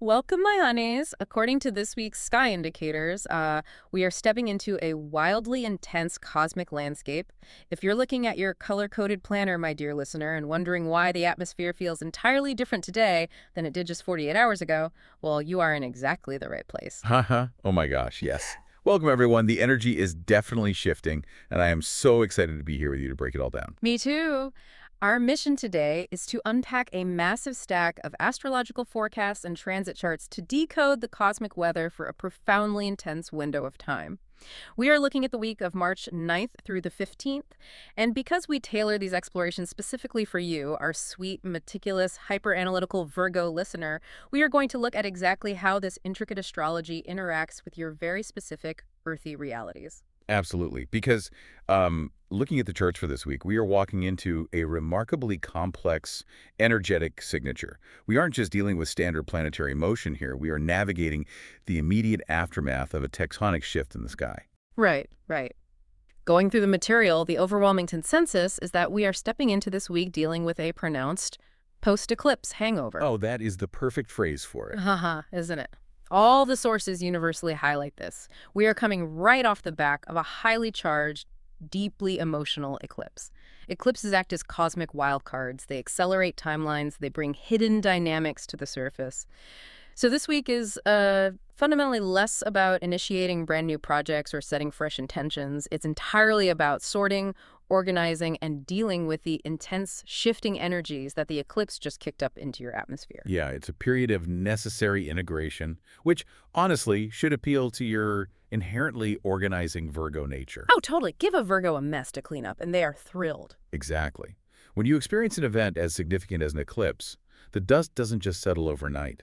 Welcome, my honeys. According to this week's sky indicators, we are stepping into a wildly intense cosmic landscape. If you're looking at your color-coded planner, my dear listener, and wondering why the atmosphere feels entirely different today than it did just 48 hours ago, well, you are in exactly the right place. Haha. Oh my gosh, yes. Welcome everyone. The energy is definitely shifting, and I am so excited to be here with you to break it all down. Me too. Our mission today is to unpack a massive stack of astrological forecasts and transit charts to decode the cosmic weather for a profoundly intense window of time. We are looking at the week of March 9th through the 15th, and because we tailor these explorations specifically for you, our sweet, meticulous, hyper-analytical Virgo listener, we are going to look at exactly how this intricate astrology interacts with your very specific earthy realities. Absolutely, because looking at the charts for this week, we are walking into a remarkably complex, energetic signature. We aren't just dealing with standard planetary motion here. We are navigating the immediate aftermath of a tectonic shift in the sky. Right, right. Going through the material, the overwhelming consensus is that we are stepping into this week dealing with a pronounced post-eclipse hangover. Oh, that is the perfect phrase for it. Haha, isn't it? All the sources universally highlight this. We are coming right off the back of a highly charged, deeply emotional eclipse. Eclipses act as cosmic wildcards. They accelerate timelines. They bring hidden dynamics to the surface. So this week is fundamentally less about initiating brand new projects or setting fresh intentions. It's entirely about sorting, organizing, and dealing with the intense shifting energies that the eclipse just kicked up into your atmosphere. Yeah, it's a period of necessary integration, which honestly should appeal to your inherently organizing Virgo nature. Oh, totally. Give a Virgo a mess to clean up, and they are thrilled. Exactly. When you experience an event as significant as an eclipse, the dust doesn't just settle overnight.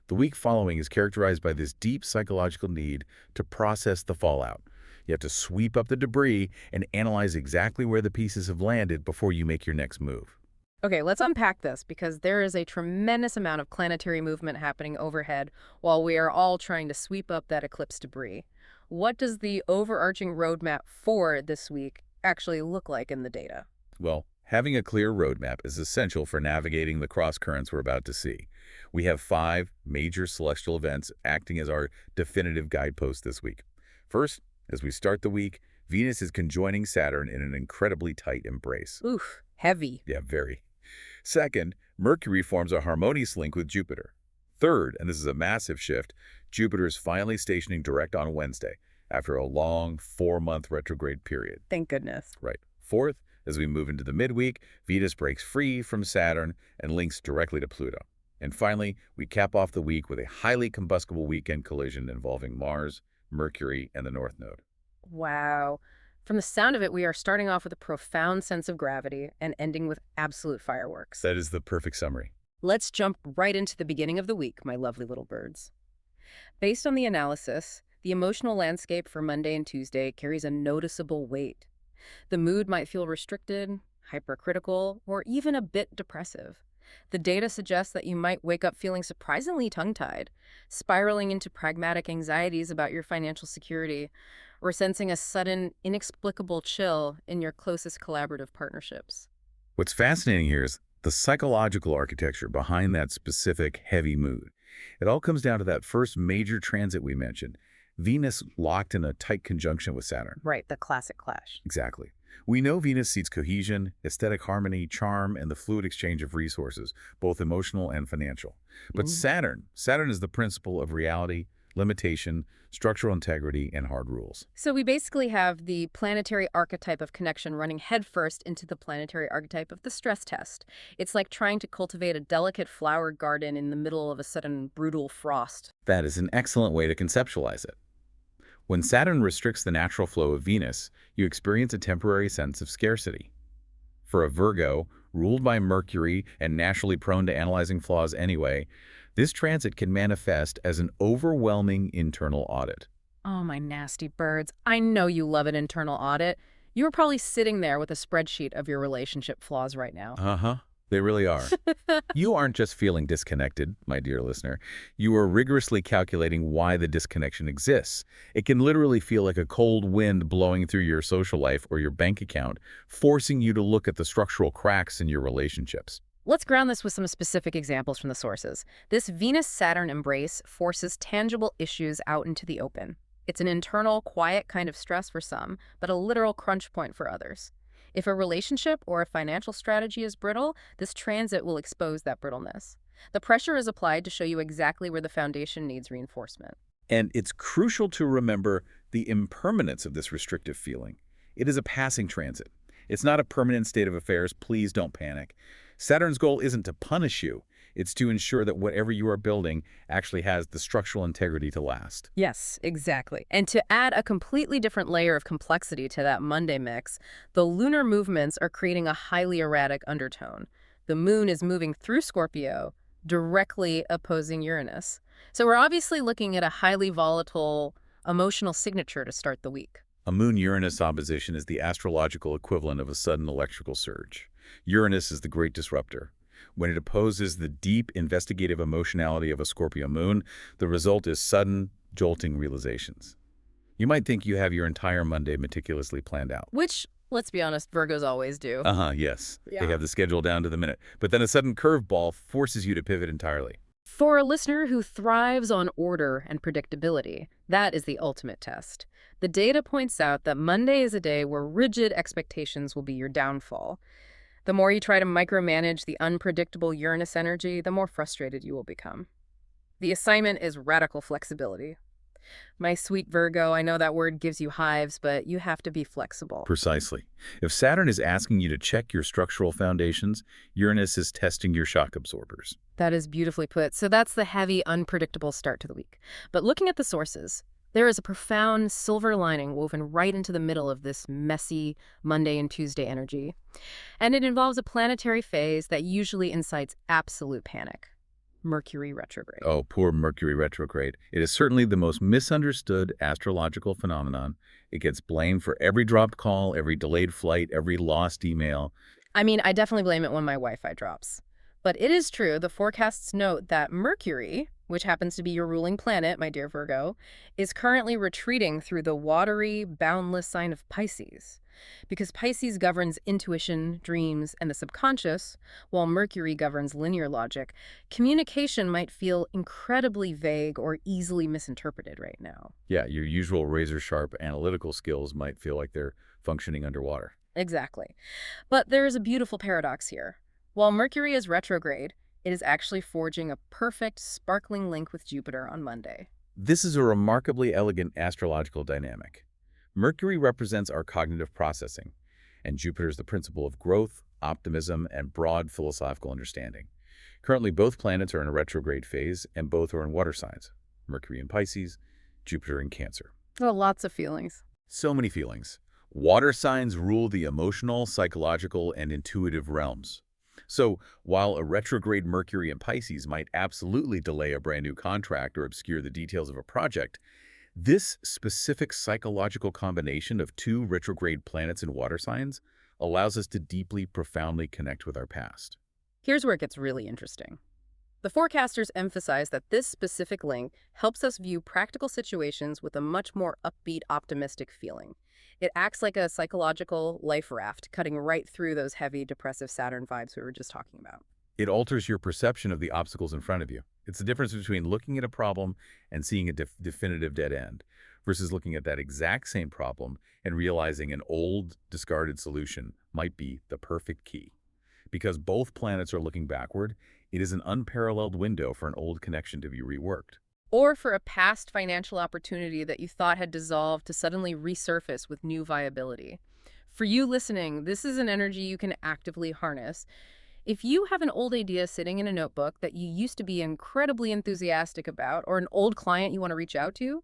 The week following is characterized by this deep psychological need to process the fallout. You have to sweep up the debris and analyze exactly where the pieces have landed before you make your next move. Okay, let's unpack this because there is a tremendous amount of planetary movement happening overhead while we are all trying to sweep up that eclipse debris. What does the overarching roadmap for this week actually look like in the data? Well, having a clear roadmap is essential for navigating the cross-currents we're about to see. We have 5 major celestial events acting as our definitive guideposts this week. First, as we start the week, Venus is conjoining Saturn in an incredibly tight embrace. Oof, heavy. Yeah, very. Second, Mercury forms a harmonious link with Jupiter. Third, and this is a massive shift, Jupiter is finally stationing direct on Wednesday after a long 4-month retrograde period. Thank goodness. Right. Fourth, as we move into the midweek, Venus breaks free from Saturn and links directly to Pluto. And finally, we cap off the week with a highly combustible weekend collision involving Mars, Mercury, and the North Node. Wow. From the sound of it, we are starting off with a profound sense of gravity and ending with absolute fireworks. That is the perfect summary. Let's jump right into the beginning of the week, my lovely little birds. Based on the analysis, the emotional landscape for Monday and Tuesday carries a noticeable weight. The mood might feel restricted, hypercritical, or even a bit depressive. The data suggests that you might wake up feeling surprisingly tongue-tied, spiraling into pragmatic anxieties about your financial security, or sensing a sudden, inexplicable chill in your closest collaborative partnerships. What's fascinating here is the psychological architecture behind that specific heavy mood. It all comes down to that first major transit we mentioned, Venus locked in a tight conjunction with Saturn. Right, the classic clash. Exactly. We know Venus seeks cohesion, aesthetic harmony, charm, and the fluid exchange of resources, both emotional and financial. But Saturn is the principle of reality, limitation, structural integrity, and hard rules. So we basically have the planetary archetype of connection running headfirst into the planetary archetype of the stress test. It's like trying to cultivate a delicate flower garden in the middle of a sudden brutal frost. That is an excellent way to conceptualize it. When Saturn restricts the natural flow of Venus, you experience a temporary sense of scarcity. For a Virgo, ruled by Mercury and naturally prone to analyzing flaws anyway, this transit can manifest as an overwhelming internal audit. Oh, my nasty birds. I know you love an internal audit. You're probably sitting there with a spreadsheet of your relationship flaws right now. Uh-huh. They really are. You aren't just feeling disconnected, my dear listener. You are rigorously calculating why the disconnection exists. It can literally feel like a cold wind blowing through your social life or your bank account, forcing you to look at the structural cracks in your relationships. Let's ground this with some specific examples from the sources. This Venus-Saturn embrace forces tangible issues out into the open. It's an internal, quiet kind of stress for some, but a literal crunch point for others. If a relationship or a financial strategy is brittle, this transit will expose that brittleness. The pressure is applied to show you exactly where the foundation needs reinforcement. And it's crucial to remember the impermanence of this restrictive feeling. It is a passing transit. It's not a permanent state of affairs. Please don't panic. Saturn's goal isn't to punish you. It's to ensure that whatever you are building actually has the structural integrity to last. Yes, exactly. And to add a completely different layer of complexity to that Monday mix, the lunar movements are creating a highly erratic undertone. The moon is moving through Scorpio, directly opposing Uranus. So we're obviously looking at a highly volatile emotional signature to start the week. A Moon-Uranus opposition is the astrological equivalent of a sudden electrical surge. Uranus is the great disruptor. When it opposes the deep investigative emotionality of a Scorpio moon, the result is sudden, jolting realizations. You might think you have your entire Monday meticulously planned out. Which, let's be honest, Virgos always do. Yes. They Yeah. have the schedule down to the minute. But then a sudden curveball forces you to pivot entirely. For a listener who thrives on order and predictability, that is the ultimate test. The data points out that Monday is a day where rigid expectations will be your downfall. The more you try to micromanage the unpredictable Uranus energy, the more frustrated you will become. The assignment is radical flexibility. My sweet Virgo, I know that word gives you hives, but you have to be flexible. Precisely. If Saturn is asking you to check your structural foundations, Uranus is testing your shock absorbers. That is beautifully put. So that's the heavy, unpredictable start to the week. But looking at the sources, there is a profound silver lining woven right into the middle of this messy Monday and Tuesday energy. And it involves a planetary phase that usually incites absolute panic. Mercury retrograde. Oh, poor Mercury retrograde. It is certainly the most misunderstood astrological phenomenon. It gets blamed for every dropped call, every delayed flight, every lost email. I mean, I definitely blame it when my Wi-Fi drops. But it is true, the forecasts note that Mercury, which happens to be your ruling planet, my dear Virgo, is currently retreating through the watery, boundless sign of Pisces. Because Pisces governs intuition, dreams, and the subconscious, while Mercury governs linear logic, communication might feel incredibly vague or easily misinterpreted right now. Yeah, your usual razor-sharp analytical skills might feel like they're functioning underwater. Exactly. But there is a beautiful paradox here. While Mercury is retrograde, it is actually forging a perfect, sparkling link with Jupiter on Monday. This is a remarkably elegant astrological dynamic. Mercury represents our cognitive processing, and Jupiter is the principle of growth, optimism, and broad philosophical understanding. Currently, both planets are in a retrograde phase, and both are in water signs. Mercury in Pisces, Jupiter in Cancer. Oh, lots of feelings. So many feelings. Water signs rule the emotional, psychological, and intuitive realms. So, while a retrograde Mercury in Pisces might absolutely delay a brand new contract or obscure the details of a project, this specific psychological combination of two retrograde planets in water signs allows us to deeply, profoundly connect with our past. Here's where it gets really interesting. The forecasters emphasize that this specific link helps us view practical situations with a much more upbeat, optimistic feeling. It acts like a psychological life raft, cutting right through those heavy, depressive Saturn vibes we were just talking about. It alters your perception of the obstacles in front of you. It's the difference between looking at a problem and seeing a definitive dead end versus looking at that exact same problem and realizing an old, discarded solution might be the perfect key. Because both planets are looking backward, it is an unparalleled window for an old connection to be reworked. Or for a past financial opportunity that you thought had dissolved to suddenly resurface with new viability. For you listening, this is an energy you can actively harness. If you have an old idea sitting in a notebook that you used to be incredibly enthusiastic about, or an old client you want to reach out to,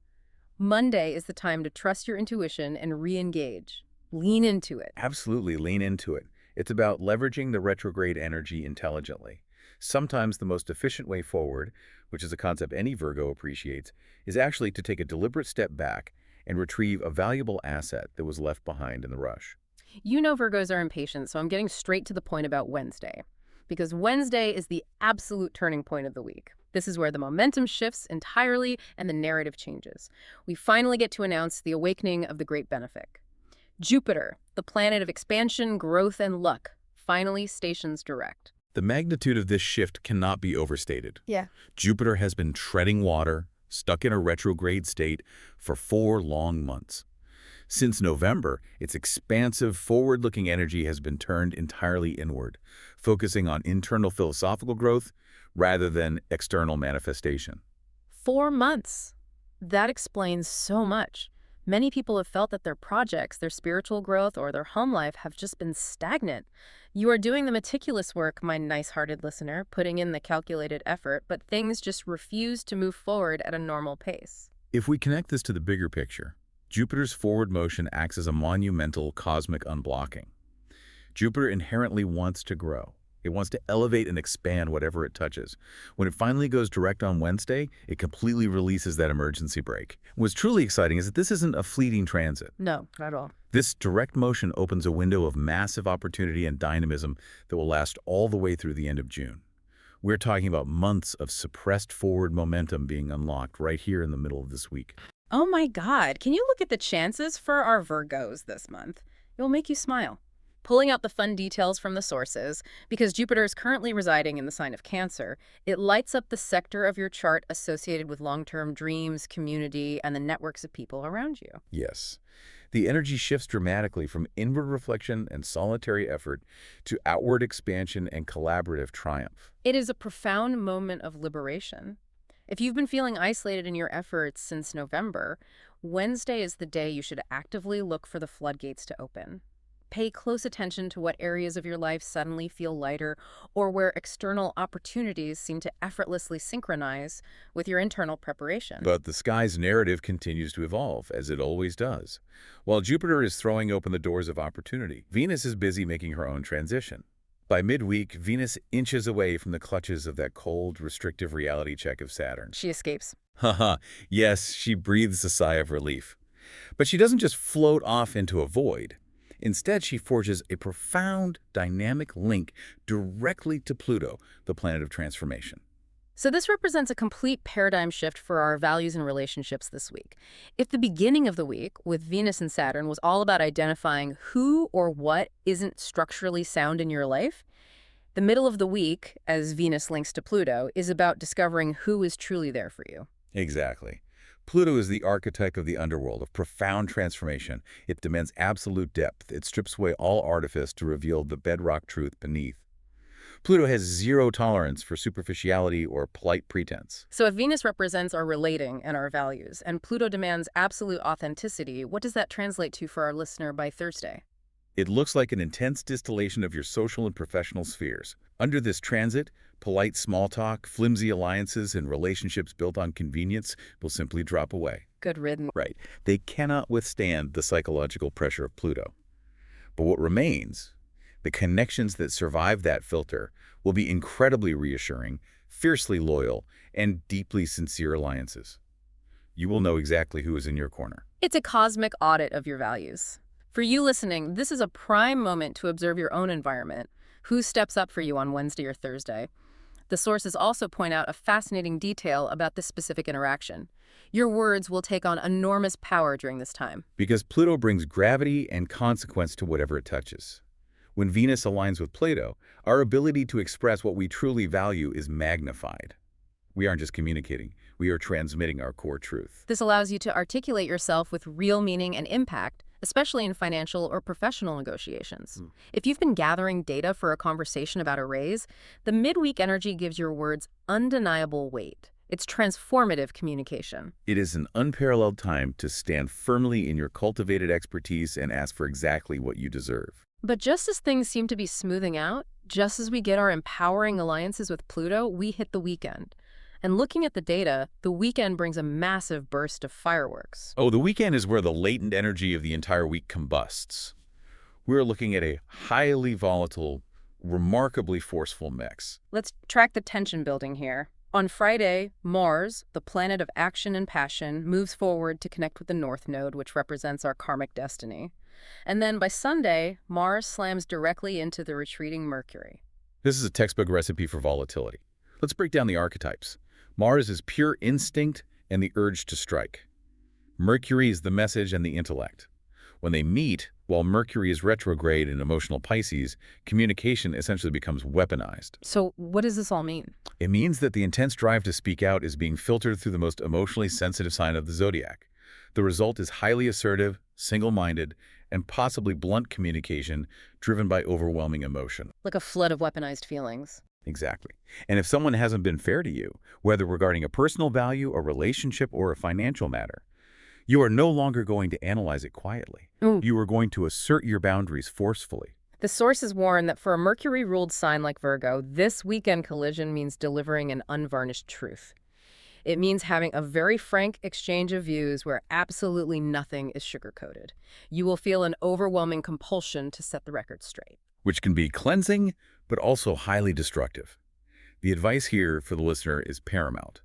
Monday is the time to trust your intuition and re-engage. Lean into it. Absolutely, lean into it. It's about leveraging the retrograde energy intelligently. Sometimes the most efficient way forward, which is a concept any Virgo appreciates, is actually to take a deliberate step back and retrieve a valuable asset that was left behind in the rush. You know Virgos are impatient, so I'm getting straight to the point about Wednesday. Because Wednesday is the absolute turning point of the week. This is where the momentum shifts entirely and the narrative changes. We finally get to announce the awakening of the great benefic. Jupiter, the planet of expansion, growth, and luck, finally stations direct. The magnitude of this shift cannot be overstated. Yeah. Jupiter has been treading water, stuck in a retrograde state, for 4 long months. Since November, its expansive, forward-looking energy has been turned entirely inward, focusing on internal philosophical growth rather than external manifestation. 4 months. That explains so much. Many people have felt that their projects, their spiritual growth, or their home life have just been stagnant. You are doing the meticulous work, my nice-hearted listener, putting in the calculated effort, but things just refuse to move forward at a normal pace. If we connect this to the bigger picture, Jupiter's forward motion acts as a monumental cosmic unblocking. Jupiter inherently wants to grow. It wants to elevate and expand whatever it touches. When it finally goes direct on Wednesday, it completely releases that emergency brake. What's truly exciting is that this isn't a fleeting transit. No, not at all. This direct motion opens a window of massive opportunity and dynamism that will last all the way through the end of June. We're talking about months of suppressed forward momentum being unlocked right here in the middle of this week. Oh my God, can you look at the chances for our Virgos this month? It will make you smile. Pulling out the fun details from the sources, because Jupiter is currently residing in the sign of Cancer, it lights up the sector of your chart associated with long-term dreams, community, and the networks of people around you. Yes. The energy shifts dramatically from inward reflection and solitary effort to outward expansion and collaborative triumph. It is a profound moment of liberation. If you've been feeling isolated in your efforts since November, Wednesday is the day you should actively look for the floodgates to open. Pay close attention to what areas of your life suddenly feel lighter or where external opportunities seem to effortlessly synchronize with your internal preparation. But the sky's narrative continues to evolve, as it always does. While Jupiter is throwing open the doors of opportunity, Venus is busy making her own transition. By midweek, Venus inches away from the clutches of that cold, restrictive reality check of Saturn. She escapes. Haha, yes, she breathes a sigh of relief. But she doesn't just float off into a void. Instead, she forges a profound, dynamic link directly to Pluto, the planet of transformation. So this represents a complete paradigm shift for our values and relationships this week. If the beginning of the week with Venus and Saturn was all about identifying who or what isn't structurally sound in your life, the middle of the week, as Venus links to Pluto, is about discovering who is truly there for you. Exactly. Pluto is the archetype of the underworld, of profound transformation. It demands absolute depth. It strips away all artifice to reveal the bedrock truth beneath. Pluto has zero tolerance for superficiality or polite pretense. So if Venus represents our relating and our values, and Pluto demands absolute authenticity, what does that translate to for our listener by Thursday? It looks like an intense distillation of your social and professional spheres. Under this transit, polite small talk, flimsy alliances, and relationships built on convenience will simply drop away. Good riddance. Right. They cannot withstand the psychological pressure of Pluto. But what remains, the connections that survive that filter, will be incredibly reassuring, fiercely loyal, and deeply sincere alliances. You will know exactly who is in your corner. It's a cosmic audit of your values. For you listening, this is a prime moment to observe your own environment. Who steps up for you on Wednesday or Thursday? The sources also point out a fascinating detail about this specific interaction. Your words will take on enormous power during this time. Because Pluto brings gravity and consequence to whatever it touches. When Venus aligns with Plato, our ability to express what we truly value is magnified. We aren't just communicating, we are transmitting our core truth. This allows you to articulate yourself with real meaning and impact, especially in financial or professional negotiations. If you've been gathering data for a conversation about a raise, the midweek energy gives your words undeniable weight. It's transformative communication. It is an unparalleled time to stand firmly in your cultivated expertise and ask for exactly what you deserve. But just as things seem to be smoothing out, just as we get our empowering alliances with Pluto, we hit the weekend. And looking at the data, the weekend brings a massive burst of fireworks. Oh, the weekend is where the latent energy of the entire week combusts. We're looking at a highly volatile, remarkably forceful mix. Let's track the tension building here. On Friday, Mars, the planet of action and passion, moves forward to connect with the North Node, which represents our karmic destiny. And then by Sunday, Mars slams directly into the retreating Mercury. This is a textbook recipe for volatility. Let's break down the archetypes. Mars is pure instinct and the urge to strike. Mercury is the message and the intellect. When they meet, While Mercury is retrograde in emotional Pisces, communication essentially becomes weaponized. So what does this all mean? It means that the intense drive to speak out is being filtered through the most emotionally sensitive sign of the zodiac. The result is highly assertive, single-minded, and possibly blunt communication driven by overwhelming emotion. Like a flood of weaponized feelings. Exactly. And if someone hasn't been fair to you, whether regarding a personal value, a relationship, or a financial matter, you are no longer going to analyze it quietly. Ooh. You are going to assert your boundaries forcefully. The sources warn that for a Mercury-ruled sign like Virgo, this weekend collision means delivering an unvarnished truth. It means having a very frank exchange of views where absolutely nothing is sugar-coated. You will feel an overwhelming compulsion to set the record straight. Which can be cleansing, but also highly destructive. The advice here for the listener is paramount.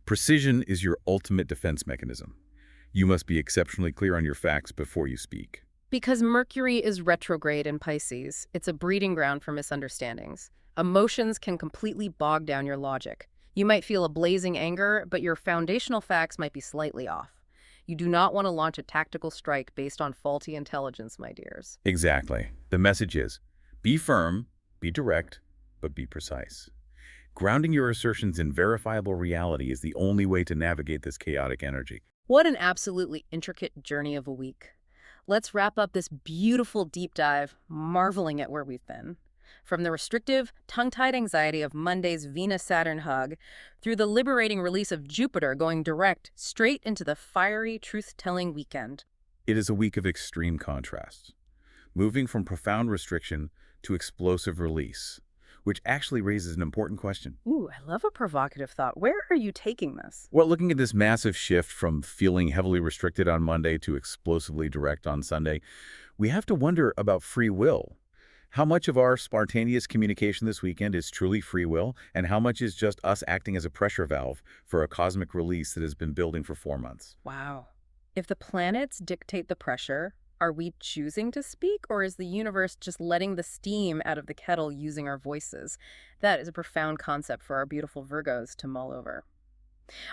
Precision is your ultimate defense mechanism. You must be exceptionally clear on your facts before you speak. Because Mercury is retrograde in Pisces, it's a breeding ground for misunderstandings. Emotions can completely bog down your logic. You might feel a blazing anger, but your foundational facts might be slightly off. You do not want to launch a tactical strike based on faulty intelligence, my dears. Exactly. The message is, be firm, be direct, but be precise. Grounding your assertions in verifiable reality is the only way to navigate this chaotic energy. What an absolutely intricate journey of a week. Let's wrap up this beautiful deep dive, marveling at where we've been. From the restrictive, tongue-tied anxiety of Monday's Venus-Saturn hug, through the liberating release of Jupiter going direct straight into the fiery, truth-telling weekend. It is a week of extreme contrasts, moving from profound restriction to explosive release, which actually raises an important question. Ooh, I love a provocative thought. Where are you taking this? Well, looking at this massive shift from feeling heavily restricted on Monday to explosively direct on Sunday, we have to wonder about free will. How much of our spontaneous communication this weekend is truly free will, and how much is just us acting as a pressure valve for a cosmic release that has been building for 4 months? Wow. If the planets dictate the pressure, are we choosing to speak, or is the universe just letting the steam out of the kettle using our voices? That is a profound concept for our beautiful Virgos to mull over.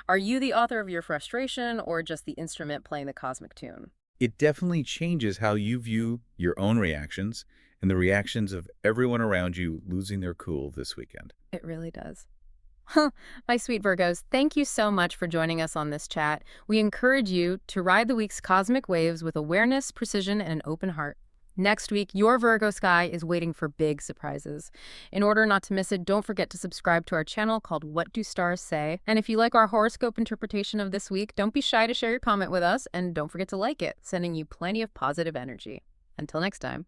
Are you the author of your frustration, or just the instrument playing the cosmic tune? It definitely changes how you view your own reactions and the reactions of everyone around you losing their cool this weekend. It really does. Huh, my sweet Virgos, thank you so much for joining us on this chat. We encourage you to ride the week's cosmic waves with awareness, precision, and an open heart. Next week, your Virgo sky is waiting for big surprises. In order not to miss it, don't forget to subscribe to our channel called What Do Stars Say? And if you like our horoscope interpretation of this week, don't be shy to share your comment with us, and don't forget to like it, sending you plenty of positive energy. Until next time.